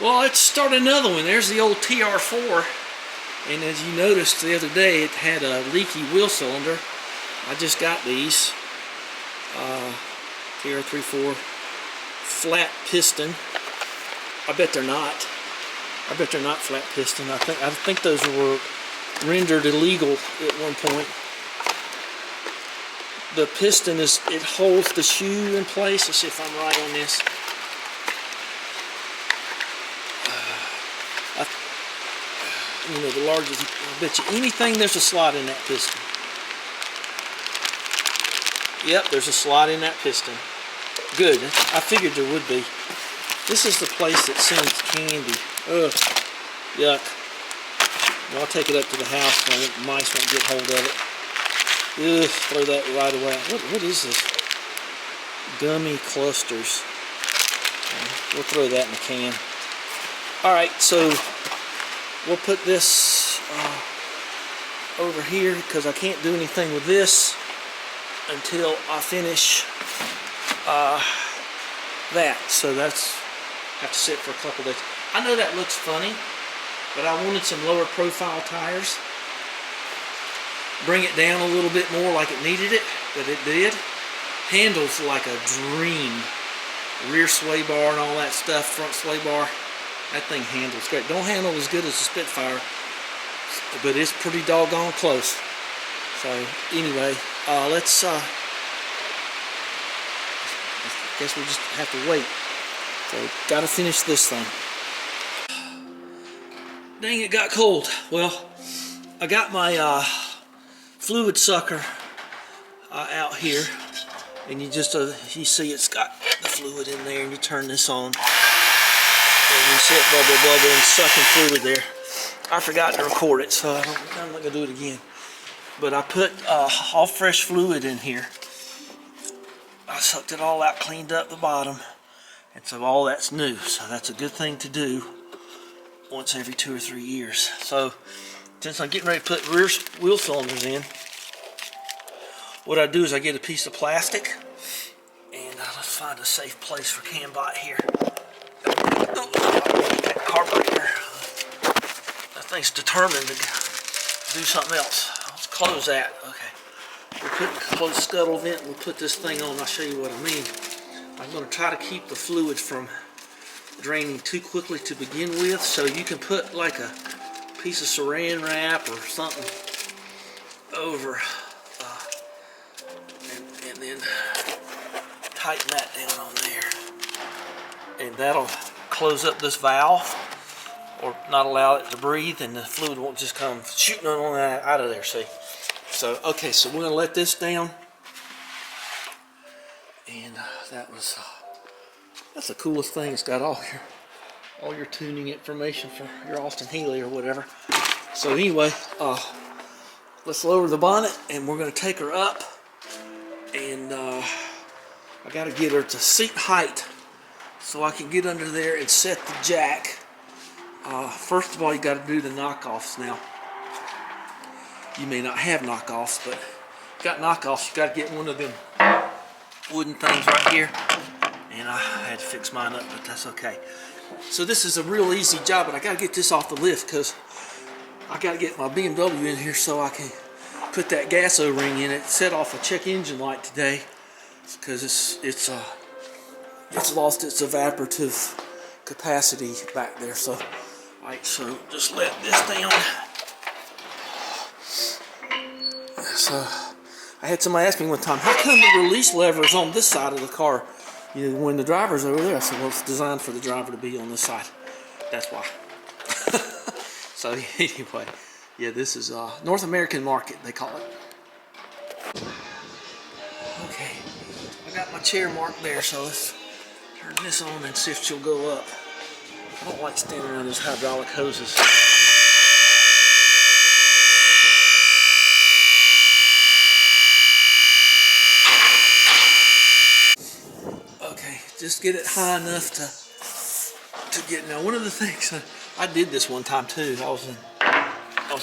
Well, let's start another one. There's the old TR4. And as you noticed the other day, it had a leaky wheel cylinder. I just got these. TR4 flat piston. I bet they're not. I bet they're not flat piston. I think those were rendered illegal at one point. The piston it holds the shoe in place. Let's see if I'm right on this. You know, the largest, I bet you anything there's a slot in that piston. Yep, there's a slot in that piston. Good, I figured there would be. This is the place that sends candy. Ugh, yuck. Well, I'll take it up to the house so the mice won't get hold of it. Ugh, throw that right away. What is this? Gummy clusters. We'll throw that in the can. Alright, so we'll put this over here because I can't do anything with this until I finish that. So that's have to sit for a couple days. I know that looks funny, but I wanted some lower profile tires. Bring it down a little bit more like it needed it, but it did. Handles like a dream. Rear sway bar and all that stuff, front sway bar. That thing handles great. Don't handle as good as the Spitfire, but it's pretty doggone close. So anyway, let's I guess we just have to wait. So gotta finish this thing. Dang, it got cold. Well, I got my fluid sucker out here, and you just you see it's got the fluid in there, and you turn this on. And you see it bubble and sucking fluid there. I forgot to record it, so I'm not gonna do it again. But I put all fresh fluid in here. I sucked it all out, cleaned up the bottom, and so all that's new. So that's a good thing to do once every 2 or 3 years. So since I'm getting ready to put rear wheel cylinders in, what I do is I get a piece of plastic, and let's find a safe place for CAMBOT here. That carburetor, that thing's determined to do something else. Let's close that. Okay, we'll close the scuttle vent. We'll put this thing on. I'll show you what I mean. I'm going to try to keep the fluid from draining too quickly to begin with, so you can put like a piece of saran wrap or something over, and then tighten that down on there, and that'll close up this valve or not allow it to breathe, and the fluid won't just come shooting on out of there. See? So okay, so we're gonna let this down, and that's the coolest thing. It's got all your tuning information for your Austin Healey or whatever. So anyway, let's lower the bonnet, and we're gonna take her up, and I gotta get her to seat height so I can get under there and set the jack. First of all, you got to do the knockoffs now. You may not have knockoffs, but if you got knockoffs, you got to get one of them wooden things right here. And I had to fix mine up, but that's okay. So this is a real easy job, but I got to get this off the lift because I got to get my BMW in here so I can put that gas O-ring in it. Set off a check engine light today because it's lost its evaporative capacity back there. So, alright, so just let this down. So, I had somebody ask me one time, how come the release lever is on this side of the car? You know, when the driver's over there. I said, well, it's designed for the driver to be on this side. That's why. So anyway, yeah, this is North American market, they call it. Okay, I got my chair marked there, so let's turn this on and see if she'll go up. I don't like standing around those hydraulic hoses. Okay, just get it high enough to get. Now, one of the things I did this one time too. I was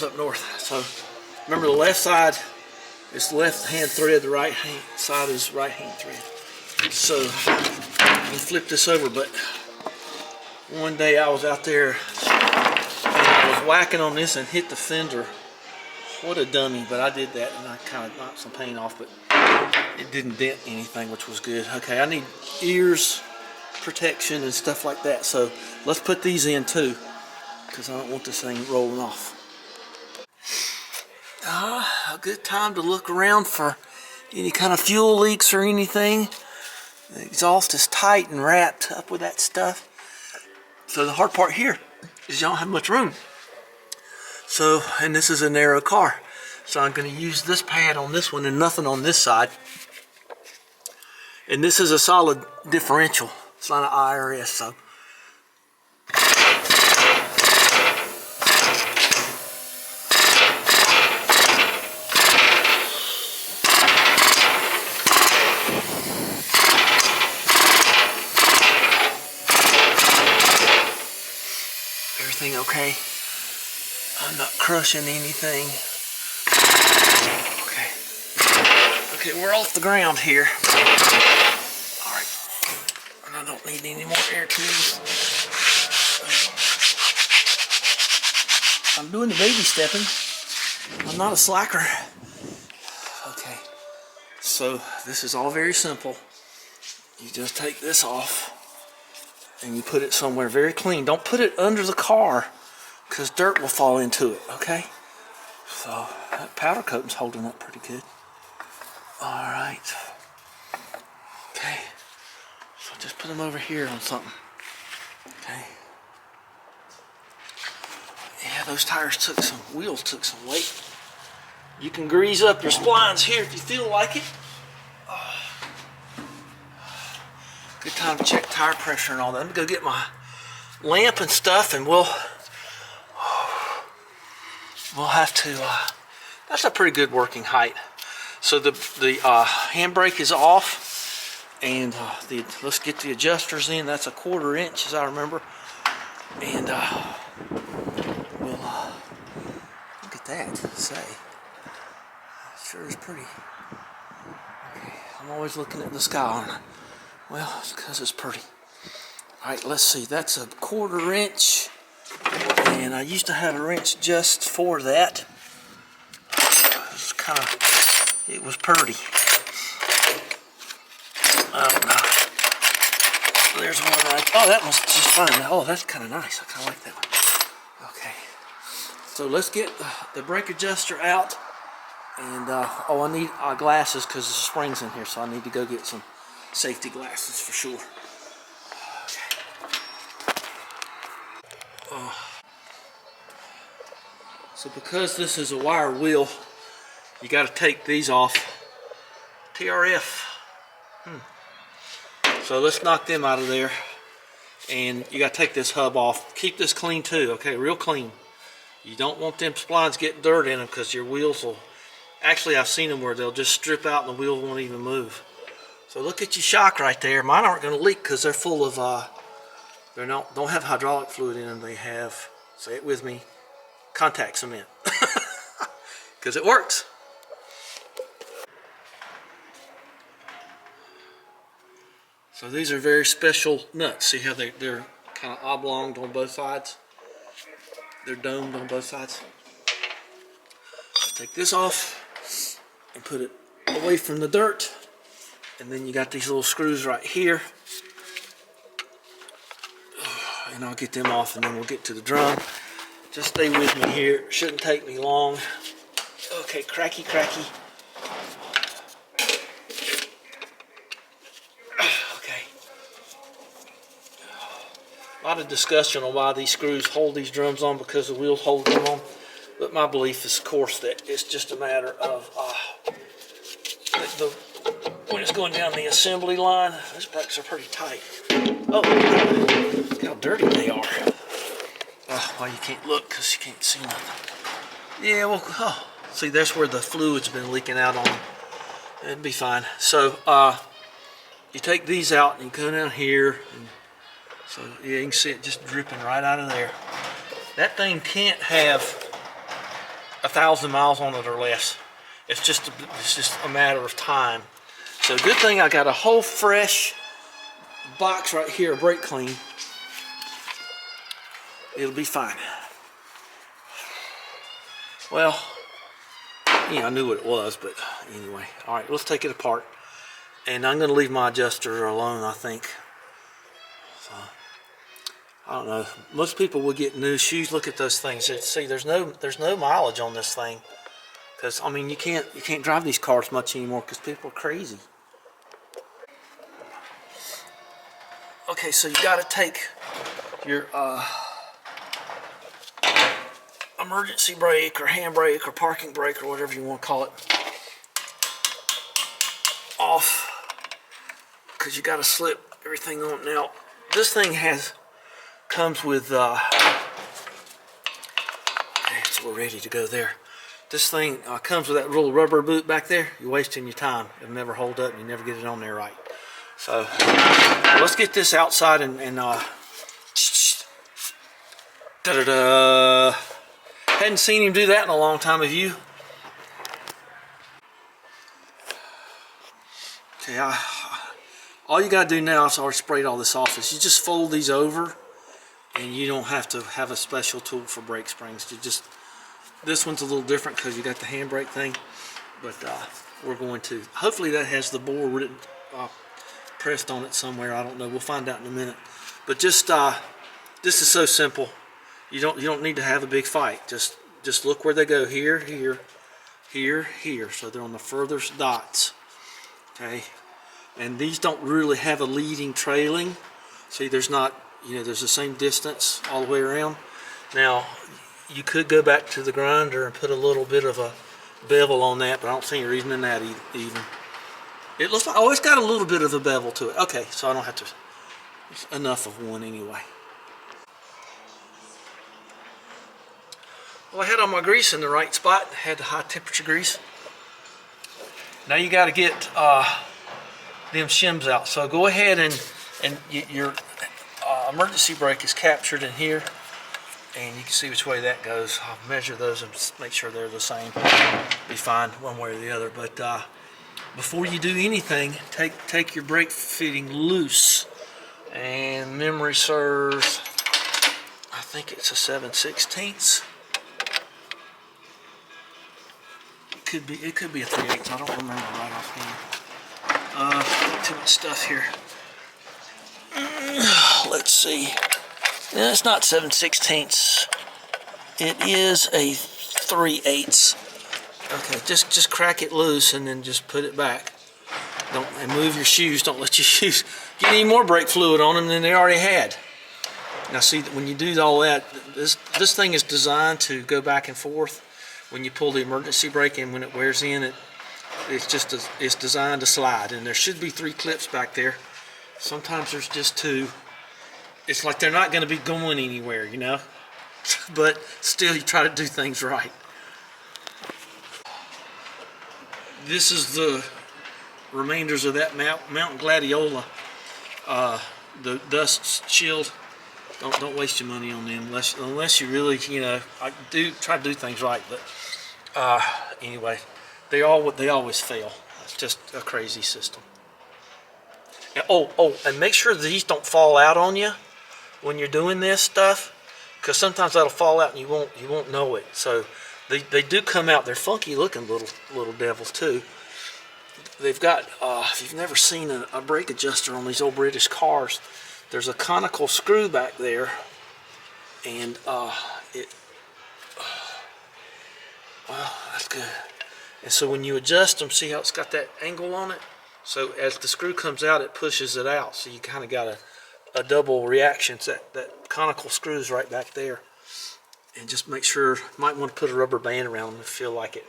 up north. So remember, the left side is left hand thread, the right hand side is right hand thread. So you flip this over, but One day I was out there and I was whacking on this and hit the fender. What a dummy, but I did that and I kind of knocked some paint off, but it didn't dent anything, which was good. Okay, I need ears protection and stuff like that, so let's put these in too, because I don't want this thing rolling off. A good time to look around for any kind of fuel leaks or anything. The exhaust is tight and wrapped up with that stuff. So the hard part here is you don't have much room. So, and this is a narrow car. So I'm going to use this pad on this one and nothing on this side. And this is a solid differential. It's not an IRS, so. Everything okay? I'm not crushing anything. Okay. Okay, we're off the ground here. Alright. And I don't need any more air tools. I'm doing the baby stepping. I'm not a slacker. Okay. So this is all very simple. You just take this off and you put it somewhere very clean. Don't put it under the car because dirt will fall into it, okay? So that powder coating's holding up pretty good. Alright. Okay. So just put them over here on something. Okay. Yeah, those wheels took some weight. You can grease up your splines here if you feel like it. Good time to check tire pressure and all that. Let me go get my lamp and stuff and we'll have to, that's a pretty good working height. So the handbrake is off and let's get the adjusters in. That's a 1/4 inch as I remember. And we'll, look at that, say. Sure is pretty. Okay, I'm always looking at the sky, aren't I? Well, it's because it's pretty. Alright, let's see. That's a 1/4 inch. And I used to have a wrench just for that. It was pretty. I don't know. There's one oh, that one's just fine. Oh, that's kind of nice. I kind of like that one. Okay. So let's get the brake adjuster out. And, oh, I need glasses because the spring's in here, so I need to go get some safety glasses for sure. Okay. So because this is a wire wheel, you got to take these off. TR4. So let's knock them out of there. And you got to take this hub off. Keep this clean too, okay? Real clean. You don't want them splines getting dirt in them because your wheels will... Actually, I've seen them where they'll just strip out and the wheels won't even move. So look at your shock right there. Mine aren't going to leak because they're full of, don't have hydraulic fluid in them. They have, say it with me, contact cement. Because it works. So these are very special nuts. See how they're kind of oblonged on both sides? They're domed on both sides. Take this off and put it away from the dirt. And then you got these little screws right here. And I'll get them off and then we'll get to the drum. Just stay with me here. It shouldn't take me long. Okay, cracky. Okay. A lot of discussion on why these screws hold these drums on because the wheels hold them on. But my belief is, of course, that it's just a matter of when it's going down the assembly line. Those brakes are pretty tight. Oh, look how dirty they are. Well, you can't look because you can't see nothing. Yeah, well, see, that's where the fluid's been leaking out on. It'd be fine. So, you take these out and you go down here. And so, yeah, you can see it just dripping right out of there. That thing can't have 1,000 miles on it or less. It's just a matter of time. So good thing I got a whole fresh box right here, brake clean. It'll be fine. Well, yeah, I knew what it was, but anyway. All right, let's take it apart. And I'm going to leave my adjuster alone, I think. So, I don't know. Most people will get new shoes. Look at those things. See, there's no mileage on this thing. Because I mean, you can't drive these cars much anymore because people are crazy. Okay, so you got to take your emergency brake or handbrake or parking brake or whatever you want to call it off, because you got to slip everything on. Now, this thing comes with. Okay, so we're ready to go there. This thing comes with that little rubber boot back there. You're wasting your time. It'll never hold up and you never get it on there right. So let's get this outside and da-da-da. Hadn't seen him do that in a long time, have you? Okay, all you gotta do now, is already sprayed all this off, is you just fold these over and you don't have to have a special tool for brake springs. You just, this one's a little different because you got the handbrake thing, but we're going to, hopefully that has the bore written, pressed on it somewhere. I don't know. We'll find out in a minute. But just this is so simple. You don't need to have a big fight. Just look where they go. Here, here, here, here. So they're on the furthest dots. Okay. And these don't really have a leading trailing. See, there's not, there's the same distance all the way around. Now, you could go back to the grinder and put a little bit of a bevel on that, but I don't see any reason in that even. It looks like, oh, it's got a little bit of a bevel to it. Okay, so I don't have to, it's enough of one anyway. Well, I had all my grease in the right spot, had the high temperature grease. Now you got to get them shims out. So go ahead and your emergency brake is captured in here, and you can see which way that goes. I'll measure those and make sure they're the same. Be fine one way or the other. But before you do anything, take your brake fitting loose. And memory serves, I think it's a 7/16. It could be a 3/8. I don't remember right offhand. Too much stuff here. Let's see. No, it's not 7/16. It is a 3/8. Okay, just crack it loose and then just put it back. And move your shoes. Don't let your shoes get any more brake fluid on them than they already had. Now see, when you do all that, this thing is designed to go back and forth. When you pull the emergency brake in, when it wears in, it's designed to slide. And there should be 3 clips back there. Sometimes there's just 2. It's like they're not going to be going anywhere, But still, you try to do things right. This is the remainders of that Mountain Gladiola, the dust shield. Don't waste your money on them unless you really, I do try to do things right. But anyway, they always fail. It's just a crazy system. And, and make sure these don't fall out on you when you're doing this stuff, because sometimes that'll fall out and you won't know it. So they do come out. They're funky looking little devils too. They've got, if you've never seen a brake adjuster on these old British cars, there's a conical screw back there, and that's good. And so when you adjust them, see how it's got that angle on it? So as the screw comes out, it pushes it out. So you kind of got a double reaction. So that conical screw is right back there. And just make sure, might want to put a rubber band around them if you feel like it.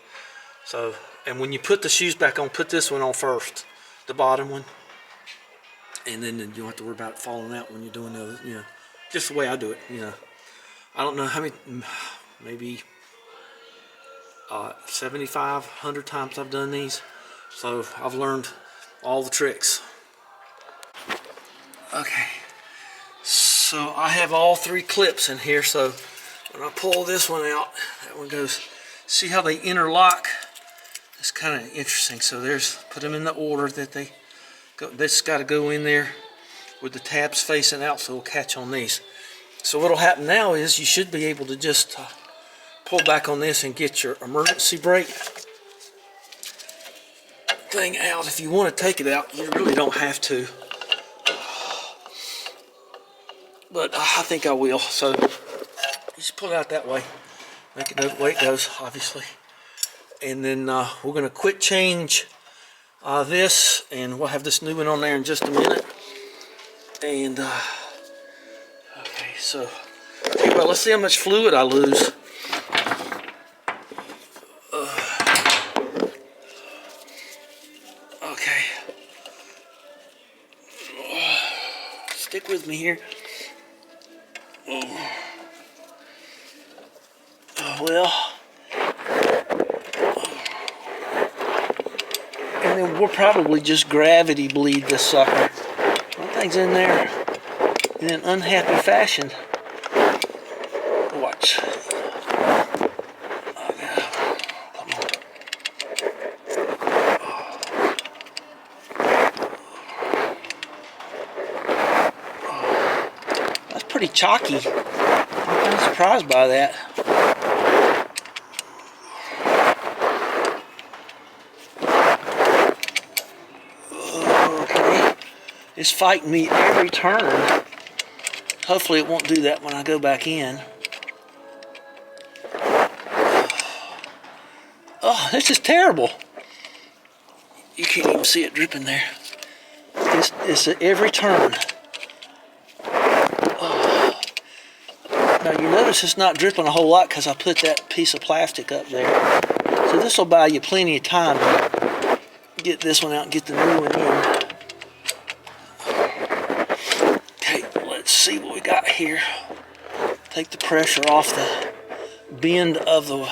So, and when you put the shoes back on, put this one on first, the bottom one. And then you don't have to worry about it falling out when you're doing the other, just the way I do it, I don't know how many, maybe 75, 100 times I've done these. So I've learned all the tricks. Okay, so I have all 3 clips in here. So when I pull this one out, that one goes, see how they interlock? It's kind of interesting. So put them in the order that they go. This got to go in there with the tabs facing out, so it'll catch on these. So what'll happen now is you should be able to just pull back on this and get your emergency brake thing out. If you want to take it out, you really don't have to. But I think I will. So you just pull it out that way. Make it the way it goes, obviously. And then we're going to quick change this, and we'll have this new one on there in just a minute. And okay, so well, let's see how much fluid I lose. Okay, stick with me here. Well, and then we'll probably just gravity bleed this sucker. That thing's in there in an unhappy fashion. Watch. Come on. That's pretty chalky. I'm kind of surprised by that. It's fighting me every turn. Hopefully it won't do that when I go back in. Oh, this is terrible. You can't even see it dripping there. It's at every turn. Oh. Now you notice it's not dripping a whole lot because I put that piece of plastic up there. So this will buy you plenty of time to get this one out and get the new one in. See what we got here. Take the pressure off the bend of the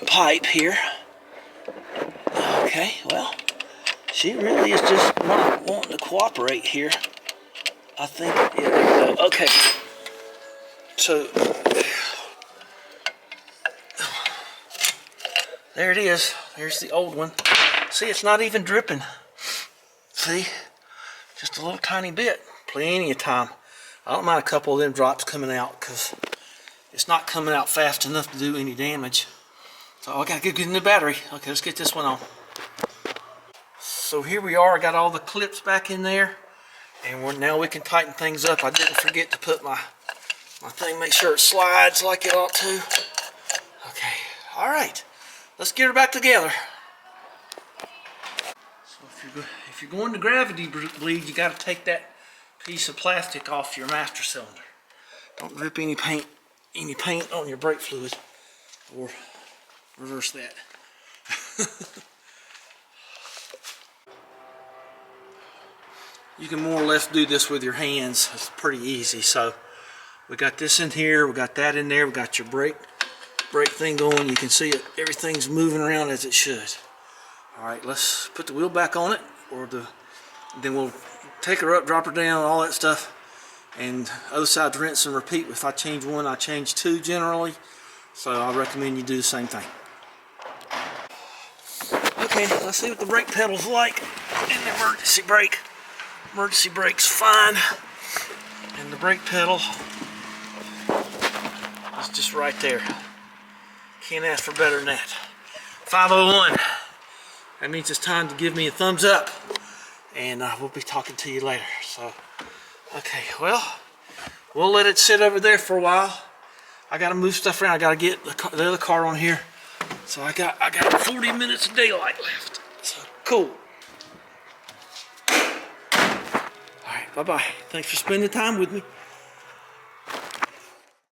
pipe here. Okay, well, she really is just not wanting to cooperate here. I think, yeah, there we go. Okay, so there it is. There's the old one. See, it's not even dripping. See, just a little tiny bit. Plenty of time. I don't mind a couple of them drops coming out because it's not coming out fast enough to do any damage. So I gotta get a new battery. Okay, let's get this one on. So here we are. I got all the clips back in there, and now we can tighten things up. I didn't forget to put my thing, make sure it slides like it ought to. Okay, all right. Let's get her back together. So if you're going to gravity bleed, you got to take that piece of plastic off your master cylinder. Don't drip any paint on your brake fluid, or reverse that. You can more or less do this with your hands. It's pretty easy. So we got this in here, we got that in there, we got your brake thing going. You can see it, everything's moving around as it should. All right, let's put the wheel back on it, then we'll take her up, drop her down, all that stuff, and other side rinse and repeat. If I change one, I change two generally, so I recommend you do the same thing. Okay, let's see what the brake pedal's like and the emergency brake. Emergency brake's fine, and the brake pedal is just right there. Can't ask for better than that. 501. That means it's time to give me a thumbs up. And we'll be talking to you later. So, okay, well, we'll let it sit over there for a while. I gotta move stuff around. I gotta get the other car on here. So I got 40 minutes of daylight left. So cool. All right, bye-bye. Thanks for spending time with me.